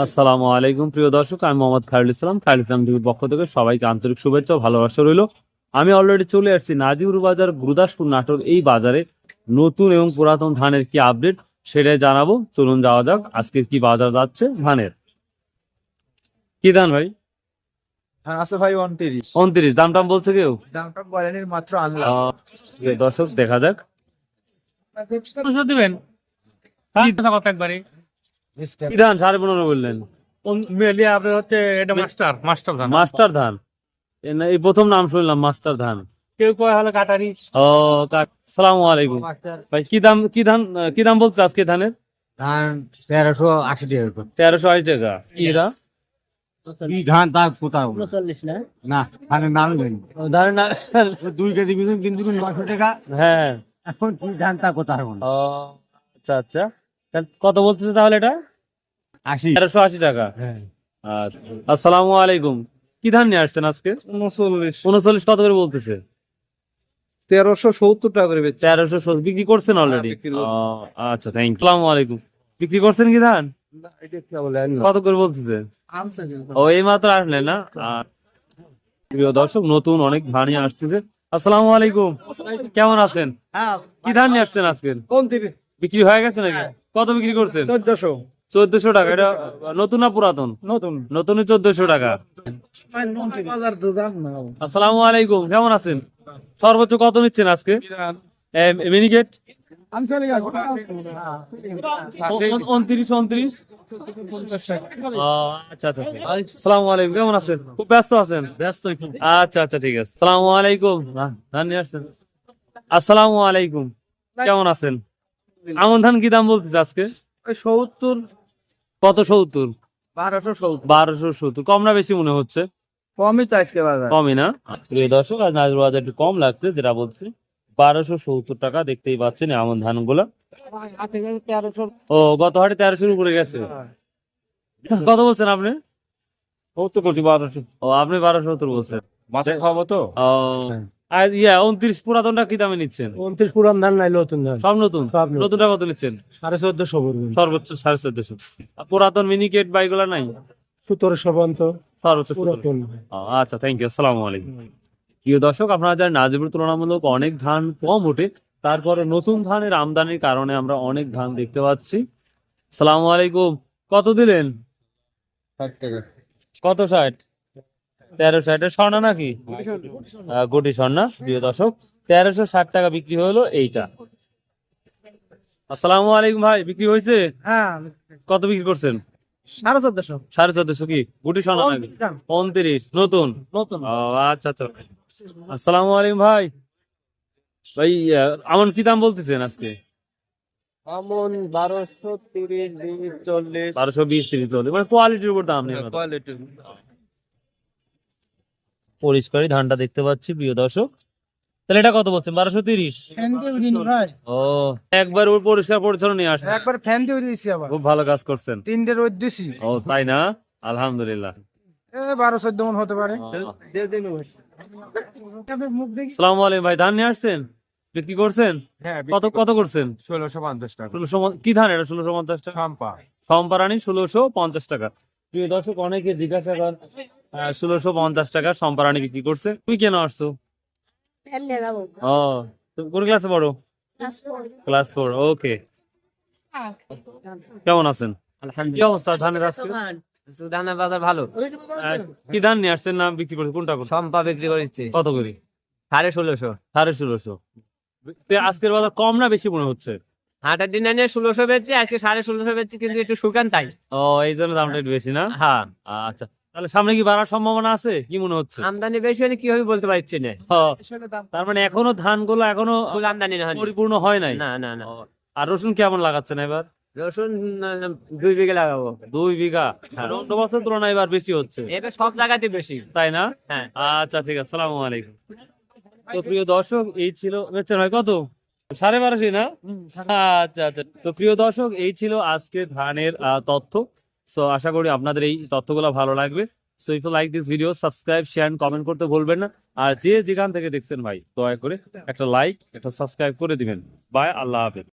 আসসালামু আলাইকুম প্রিয় দর্শক, আমি মোহাম্মদ খায়রুল ইসলাম। খায়রুল ইসলাম টিভির পক্ষ থেকে সবাইকে আন্তরিক শুভেচ্ছা ও ভালোবাসা রইল। আমি অলরেডি চলে আসছি নাজির বাজার, গুরুদাসপুর নাটোর। এই বাজারে নতুন এবং পুরাতন ধানের কি আপডেট সেটাই জানাবো। চলুন যাওয়া যাক। আজকে কি বাজার যাচ্ছে ধানের? কি ধান ভাই? আছে ভাই 29। 29 দাম টাম বলছে কেউ? দামটা বলেনি, মাত্র আনলাম। দর্শক দেখা যাক। দিবেন কত একবারে কি ধান 15.5 বললেন? মিলিয়ে আপনার হচ্ছে এটা মাস্টার ধান। মাস্টার ধান? এই প্রথম নাম শুনলাম মাস্টার ধান। কেউ কয় হলো কাটারি। ও সালামু আলাইকুম ভাই, কি দাম বলছে আজকে ধানের? ধান 1380 টাকা। 1380 টাকা। এরা কি ধান তা কোথাও 39 না? না, ধানের নাম নেই। ধানের না? 2 কেজি বিছুন 3 দুগুণ 900 টাকা। হ্যাঁ। এখন কি ধান তা কোথাও না। ও আচ্ছা আচ্ছা, তাহলে কত বলতেছে তাহলে এটা? 80। 1380 টাকা। হ্যাঁ। আচ্ছা, আসসালামু আলাইকুম। কি ধান নিয়ে আসছেন আজকে? 39 কত করে বলতেছে? 1370 টাকা করে বেচছে। 1370 বিক্রি করছেন অলরেডি? বিক্রি করছি। আচ্ছা, থ্যাংক ইউ। আসসালামু আলাইকুম। বিক্রি করছেন কি ধান? না, এটা কি বলে না। কত করে বলতেছে? ও এই মাত্র আসলেন না? প্রিয় দর্শক, নতুন অনেক ধানই আসতেছে। আসসালামু আলাইকুম, কেমন আছেন? হ্যাঁ, কি ধান নিয়ে আসছেন আজকে? 29। বিক্রি হয়ে গেছে নাকি? কত বিক্রি করছেন? 1400। 1400 টাকা। এটা নতুন না পুরাতন? নতুন। নতুনই 1400 টাকা। বাজার তো দাম না। আসসালামু আলাইকুম, কেমন আছেন? সর্বোচ্চ কত নিচ্ছেন আজকে? মিনিকেট আমি চলে যাব। 29। আচ্ছা আচ্ছা, আসসালামু আলাইকুম, কেমন আছেন? খুব ব্যস্ত আছেন? ব্যস্ত আচ্ছা আচ্ছা, ঠিক আছে। আসসালামু আলাইকুম। ধান নিয়ে আসছেন? আসসালামু আলাইকুম, কেমন আছেন? আমন ধান কি দাম বলতেছে আজকে? 70। কত 70? 1270। 1270। কম না বেশি মনে হচ্ছে? কমই তো আজকে বাজার। কমই না? প্রিয় দর্শক, আজ নাজির বাজার একটু কম লাগছে, যেটা বলছি 1270 টাকা। দেখতেই পাচ্ছেন আমন ধান গুলা। 1300। ও গত হাটে 1300 উপরে গেছে। কত বলছেন আপনি? 70 করছি 1200। ও আপনি 1270 বলছেন। মাথায় খাবো তো। ও আর 29 পুরাতনটা কি দামে নিচ্ছেন? 29 পুরান ধান নাই, নতুন ধান। সব নতুন? সব নতুন। নতুনটা কত নিচ্ছেন? 1450 পড়বে। সর্বোচ্চ 1450। পুরাতন মিনিকেট বাইগুলা নাই? 1700 পর্যন্ত সর্বোচ্চ 1700। পুরাতন। আচ্ছা, থ্যাংক ইউ। আসসালামু আলাইকুম। প্রিয় দর্শক, আপনারা জানেন নাজিবের তুলনামূলক অনেক ধান কম ওঠে, তারপরে নতুন ধানের আমদানির কারণে আমরা অনেক ধান দেখতে পাচ্ছি। আসসালামু আলাইকুম, কত দিলেন? 60 টাকা। কত 60? 1360 এর স্বর্ণা নাকি? গুটি স্বর্ণা। প্রিয় দর্শক, 1360 টাকা বিক্রি হলো এইটা। আসসালামু আলাইকুম ভাই, বিক্রি হয়েছে? হ্যাঁ, কত বিক্রি করছেন? 1450। 1450 কি গুটি স্বর্ণা নাকি? 29 নতুন? নতুন। ও আচ্ছা আচ্ছা। আসসালামু আলাইকুম ভাই। ভাই আমন কি দাম বলতেছেন আজকে? আমন 1230, 20, 40। 1220, 30, মানে কোয়ালিটির উপর দাম নেই। কোয়ালিটি। পরিষ্কারই ধানটা দেখতে পাচ্ছি প্রিয় দর্শক। তাহলে এটা কত বলছেন? 1230? ভাই ও একবার ওর পরিষ্কার পরিচ্ছন্ন নিয়ে আসছে। একবার ফ্যান দিয়ে দিয়েছি, আবার খুব ভালো কাজ করছেন। 3 দিন রোদ দিছি। ও তাই না? আলহামদুলিল্লাহ। 12-14 মন হতে পারে। আসসালামু আলাইকুম ভাই, ধান নিয়ে আসছেন? বিক্রি করছেন? হ্যাঁ, কত কত করছেন? 1650 টাকা। 1600 কি ধান এটা? 1650 টাকা। চাম্পা। সম্পারানি 1650 টাকা। প্রিয় দর্শক, অনেকে জিজ্ঞাসা করেন 1650 টাকা সম্পারানি বিক্রি করছে। তুই কেন আসছো? ও তুমি কোন ক্লাসে পড়ো? ক্লাস 4। ওকে, কেমন আছেন? কি অবস্থা ধানের আজকে? ধানের বাজার ভালো। কি ধান নিয়ে আসছেন না বিক্রি করছে? কোনটা করছে? সম্পা বিক্রি করেছে কত করে? 1650। 1650। আজকের বাজার কম না বেশি মনে হচ্ছে? হাটের দিন এনে 1600 বেচছে, আজকে 1650 বেচছে, কিন্তু একটু শুকান তাই। ও এই জন্য দামটা একটু বেশি না? হ্যাঁ, আচ্ছা, তাহলে সামনে কি বাড়ার সম্ভাবনা আছে কি মনে হচ্ছে? আমদানি বেশি হলে কি হবে বলতে পারছি না। তার মানে এখনো ধানগুলো এখনো ফুল আমদানি না হয়নি। পরিপূর্ণ হয় নাই? না না না। ও, আর রসুন কেমন লাগাচ্ছেন এবার? রসুন 2 বিঘা লাগাবো। 2 বিঘা। অন্য বছর তুলনায় এবার বেশি হচ্ছে, এটা সব জায়গাতে বেশি। তাই না? হ্যাঁ। আচ্ছা ঠিক আছে, আসসালামু আলাইকুম। তো প্রিয় দর্শক, এই ছিল বেচছেন ভাই কত? 1250 না? আচ্ছা আচ্ছা। তো প্রিয় দর্শক, এই ছিল আজকে ধানের তথ্য। সো আশা করি আপনাদের এই তথ্যগুলো ভালো লাগবে। So if you like this video, subscribe, share, comment করতে ভুলবেন না। আর যে যেখান থেকে দেখছেন ভাই, দয়া করে একটা লাইক, একটা সাবস্ক্রাইব করে দিবেন। বাই, আল্লাহ হাফেজ।